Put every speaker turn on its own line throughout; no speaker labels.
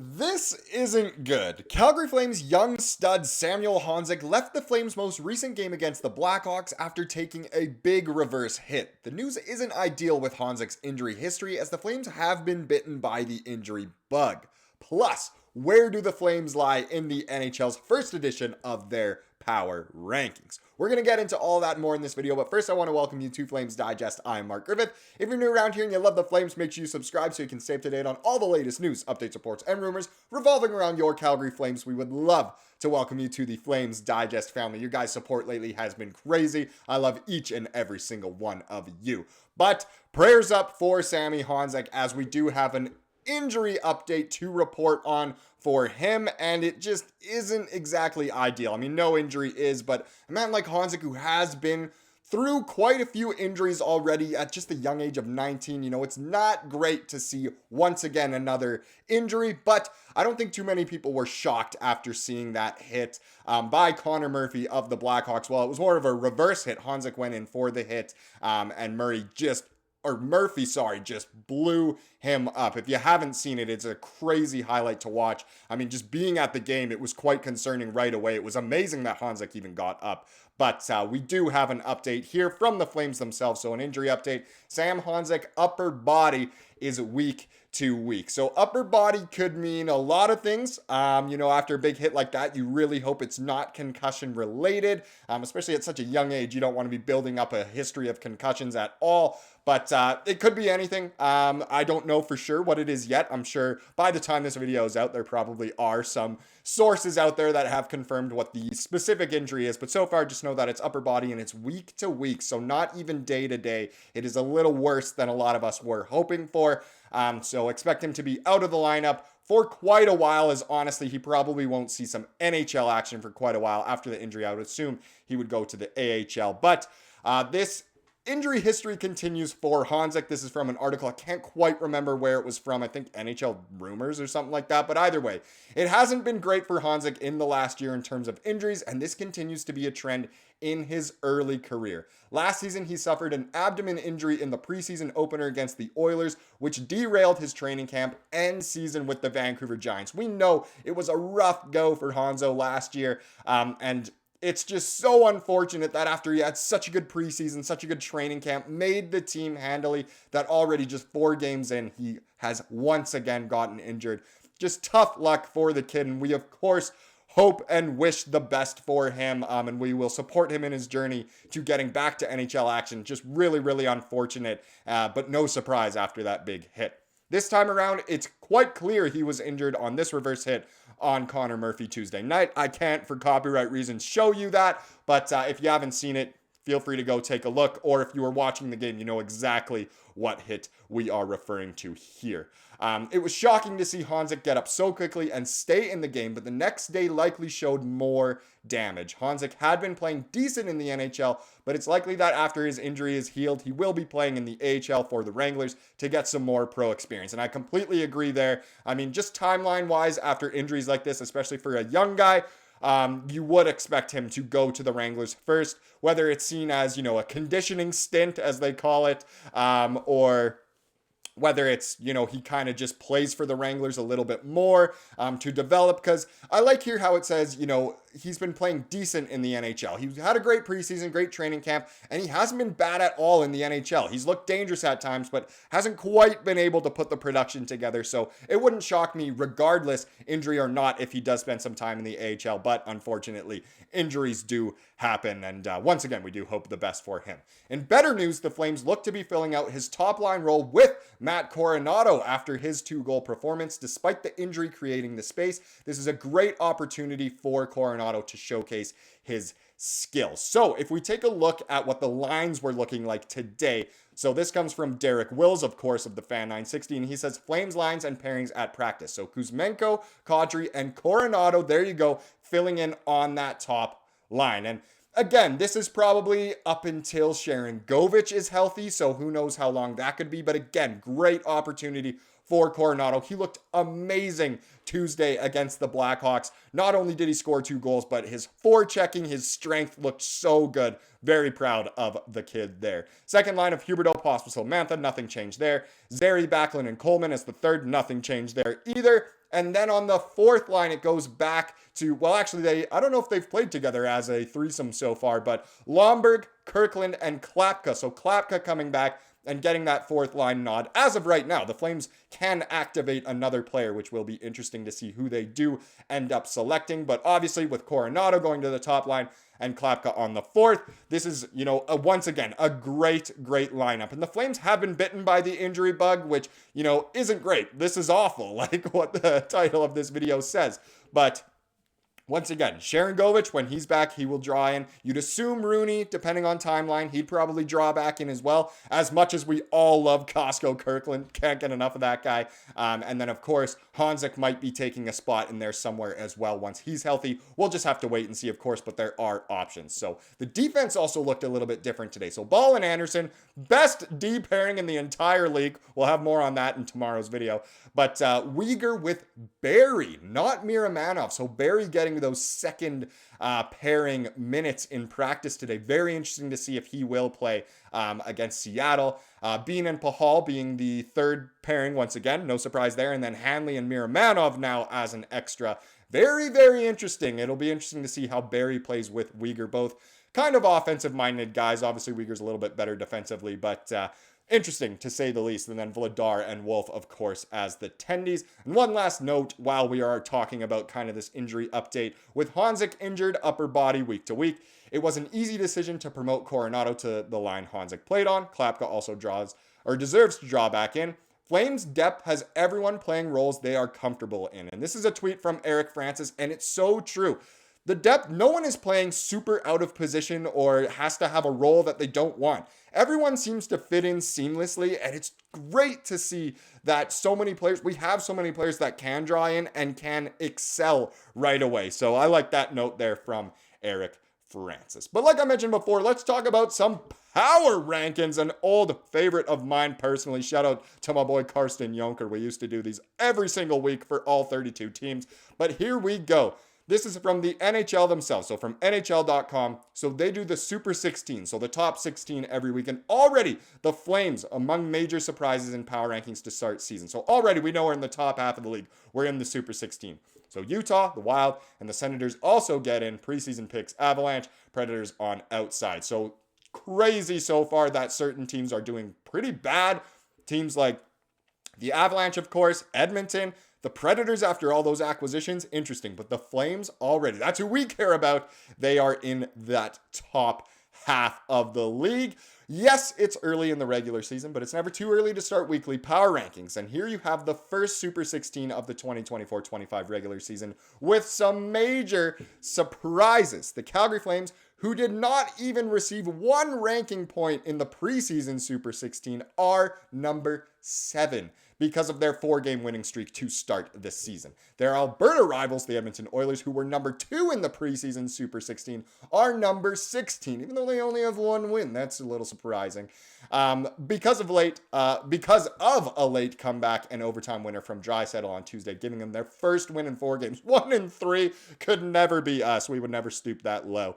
This isn't good. Calgary Flames young stud Samuel Honzek left the Flames' most recent game against the Blackhawks after taking a big reverse hit. The news isn't ideal with Honzek's injury history, as the Flames have been bitten by the injury bug. Plus, where do the Flames lie in the NHL's first edition of their power rankings? We're going to get into all that and more in this video, but first I want to welcome you to Flames Digest. I'm Mark Griffith. If you're new around here and you love the Flames, make sure you subscribe so you can stay up to date on all the latest news, updates, reports, and rumors revolving around your Calgary Flames. We would love to welcome you to the Flames Digest family. Your guys' support lately has been crazy. I love each and every single one of you. But prayers up for Sammy Honzek, as we do have an injury update to report on for him, and it just isn't exactly ideal. I mean, no injury is, but a man like Honzek, who has been through quite a few injuries already at just the young age of 19, it's not great to see once again another injury, but I don't think too many people were shocked after seeing that hit by Connor Murphy of the Blackhawks. Well, it was more of a reverse hit. Honzek went in for the hit, and Murphy just blew him up. If you haven't seen it, it's a crazy highlight to watch. I mean, just being at the game, it was quite concerning right away. It was amazing that Honzek even got up. But we do have an update here from the Flames themselves. So an injury update. Sam Honzek, upper body, is week to week. So upper body could mean a lot of things. After a big hit like that, you really hope it's not concussion related, especially at such a young age. You don't want to be building up a history of concussions at all. But it could be anything. I don't know for sure what it is yet. I'm sure by the time this video is out, there probably are some sources out there that have confirmed what the specific injury is. But so far, just know that it's upper body and it's week to week. So not even day to day. It is a little worse than a lot of us were hoping for. So expect him to be out of the lineup for quite a while, as honestly, he probably won't see some NHL action for quite a while after the injury. I would assume he would go to the AHL. But this injury history continues for Honzek. This is from an article. I can't quite remember where it was from. I think NHL Rumours or something like that. But either way, it hasn't been great for Honzek in the last year in terms of injuries, and this continues to be a trend in his early career. Last season, he suffered an abdomen injury in the preseason opener against the Oilers, which derailed his training camp and season with the Vancouver Giants. We know it was a rough go for Honzo last year, and it's just so unfortunate that after he had such a good preseason, such a good training camp, made the team handily, that already just 4 games in, he has once again gotten injured. Just tough luck for the kid, and we, of course, hope and wish the best for him, and we will support him in his journey to getting back to NHL action. Just really, really unfortunate, but no surprise after that big hit. This time around, it's quite clear he was injured on this reverse hit on Connor Murphy Tuesday night. I can't, for copyright reasons, show you that, but if you haven't seen it, feel free to go take a look, or if you were watching the game, you know exactly what hit we are referring to here. It was shocking to see Honzek get up so quickly and stay in the game, but the next day likely showed more damage. Honzek had been playing decent in the NHL, but it's likely that after his injury is healed, he will be playing in the AHL for the Wranglers to get some more pro experience. And I completely agree there. I mean, just timeline-wise, after injuries like this, especially for a young guy, you would expect him to go to the Wranglers first, whether it's seen as, a conditioning stint, as they call it, or whether it's, he kind of just plays for the Wranglers a little bit more to develop. Because I like here how it says, he's been playing decent in the NHL. He had a great preseason, great training camp, and he hasn't been bad at all in the NHL. He's looked dangerous at times, but hasn't quite been able to put the production together. So it wouldn't shock me, regardless, injury or not, if he does spend some time in the AHL. But unfortunately, injuries do happen. And once again, we do hope the best for him. In better news, the Flames look to be filling out his top line role with Matt Coronado after his 2-goal performance. Despite the injury creating the space, this is a great opportunity for Coronado to showcase his skills. So if we take a look at what the lines were looking like today, so this comes from Derek Wills, of course, of the Fan 960, and he says Flames lines and pairings at practice. So Kuzmenko, Kadri, and Coronado, there you go, filling in on that top line. And again, this is probably up until Sharangovich is healthy, so who knows how long that could be. But again, great opportunity for Coronado. He looked amazing Tuesday against the Blackhawks. Not only did he score 2 goals, but his forechecking, his strength looked so good. Very proud of the kid there. Second line of Huberdeau, Pospisil, Mantha, nothing changed there. Zary, Backlund, and Coleman as the third, nothing changed there either. And then on the fourth line, it goes back to, well, actually, I don't know if they've played together as a threesome so far, but Lomberg, Kirkland, and Klapka. So Klapka coming back and getting that fourth line nod. As of right now, the Flames can activate another player, which will be interesting to see who they do end up selecting. But obviously, with Coronado going to the top line and Klapka on the fourth, this is, once again, a great lineup. And the Flames have been bitten by the injury bug, which, isn't great. This is awful, like what the title of this video says. But once again, Sharangovich, when he's back, he will draw in. You'd assume Rooney, depending on timeline, he'd probably draw back in as well. As much as we all love Costco Kirkland, can't get enough of that guy. And then, of course, Honzek might be taking a spot in there somewhere as well once he's healthy. We'll just have to wait and see, of course, but there are options. So the defense also looked a little bit different today. So Ball and Andersson, best D pairing in the entire league. We'll have more on that in tomorrow's video. But Weegar with Barry, not Miramanov. So Barry getting those second pairing minutes in practice today. Very interesting to see if he will play against Seattle. Bean and Pahal being the third pairing once again. No surprise there. And then Hanley and Miramanov now as an extra. Very interesting. It'll be interesting to see how Barry plays with Weegar. Both kind of offensive-minded guys. Obviously, Weegar's a little bit better defensively, but interesting, to say the least. And then Vladar and Wolf, of course, as the tendies. And one last note while we are talking about kind of this injury update. With Honzek injured upper body week to week, it was an easy decision to promote Coronado to the line Honzek played on. Klapka also deserves to draw back in. Flames depth has everyone playing roles they are comfortable in. And this is a tweet from Eric Francis, and it's so true. The depth, no one is playing super out of position or has to have a role that they don't want. Everyone seems to fit in seamlessly, and it's great to see that we have so many players that can draw in and can excel right away. So I like that note there from Eric Francis. But like I mentioned before, let's talk about some power rankings, an old favorite of mine personally. Shout out to my boy Karsten Jonker. We used to do these every single week for all 32 teams. But here we go. This is from the NHL themselves, so from NHL.com. So they do the Super 16, so the top 16 every week. And already the Flames among major surprises in power rankings to start season. So already we know we're in the top half of the league. We're in the Super 16. So Utah, the Wild, and the Senators also get in preseason picks. Avalanche, Predators on outside. So crazy so far that certain teams are doing pretty bad. Teams like the Avalanche, of course, Edmonton, the Predators after all those acquisitions, interesting. But the Flames already, that's who we care about. They are in that top half of the league. Yes, it's early in the regular season, but it's never too early to start weekly power rankings. And here you have the first Super 16 of the 2024-25 regular season with some major surprises. The Calgary Flames, who did not even receive one ranking point in the preseason Super 16, are number 7 because of their 4-game winning streak to start this season. Their Alberta rivals, the Edmonton Oilers, who were number 2 in the preseason Super 16, are number 16, even though they only have 1 win. That's a little surprising. Because of a late comeback and overtime winner from Draisaitl on Tuesday, giving them their first win in 4 games. 1-3 could never be us. We would never stoop that low.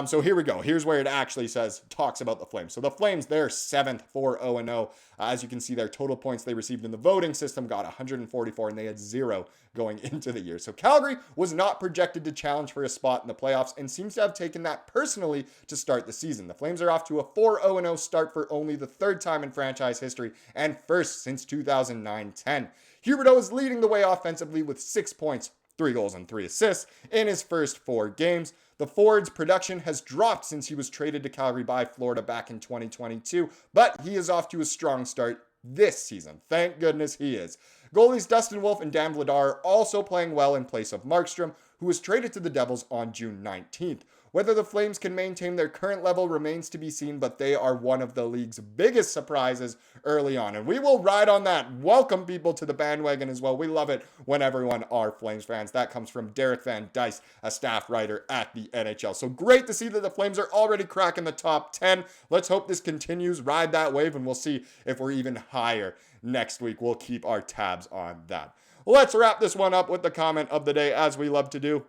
So here we go. Here's where it actually talks about the Flames. So the Flames, they're 7th, 4-0-0. As you can see, their total points they received in the voting system got 144, and they had 0 going into the year. So Calgary was not projected to challenge for a spot in the playoffs and seems to have taken that personally to start the season. The Flames are off to a 4-0-0 start for only the 3rd time in franchise history and first since 2009-10. Huberdeau is leading the way offensively with 6 points, 3 goals and 3 assists in his first 4 games. The forward's production has dropped since he was traded to Calgary by Florida back in 2022, but he is off to a strong start this season. Thank goodness he is. Goalies Dustin Wolf and Dan Vladar are also playing well in place of Markstrom, who was traded to the Devils on June 19th. Whether the Flames can maintain their current level remains to be seen, but they are one of the league's biggest surprises early on. And we will ride on that. Welcome people to the bandwagon as well. We love it when everyone are Flames fans. That comes from Derek Van Dice, a staff writer at the NHL. So great to see that the Flames are already cracking the top 10. Let's hope this continues. Ride that wave, and we'll see if we're even higher next week. We'll keep our tabs on that. Let's wrap this one up with the comment of the day, as we love to do.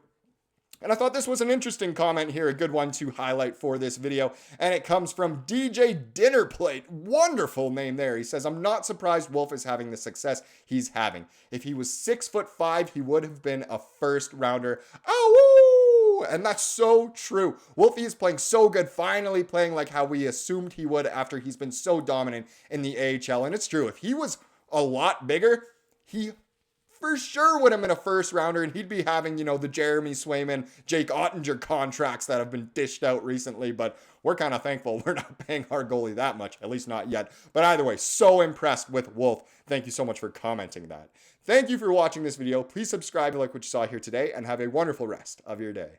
And I thought this was an interesting comment here, a good one to highlight for this video. And it comes from DJ Dinnerplate. Wonderful name there. He says, I'm not surprised Wolf is having the success he's having. If he was 6'5", he would have been a first rounder. Oh, woo! And that's so true. Wolfie is playing so good, finally playing like how we assumed he would after he's been so dominant in the AHL. And it's true. If he was a lot bigger, he for sure would have been a first rounder, and he'd be having, the Jeremy Swayman, Jake Ottinger contracts that have been dished out recently, but we're kind of thankful we're not paying our goalie that much, at least not yet. But either way, so impressed with Wolf. Thank you so much for commenting that. Thank you for watching this video. Please subscribe if you like what you saw here today, and have a wonderful rest of your day.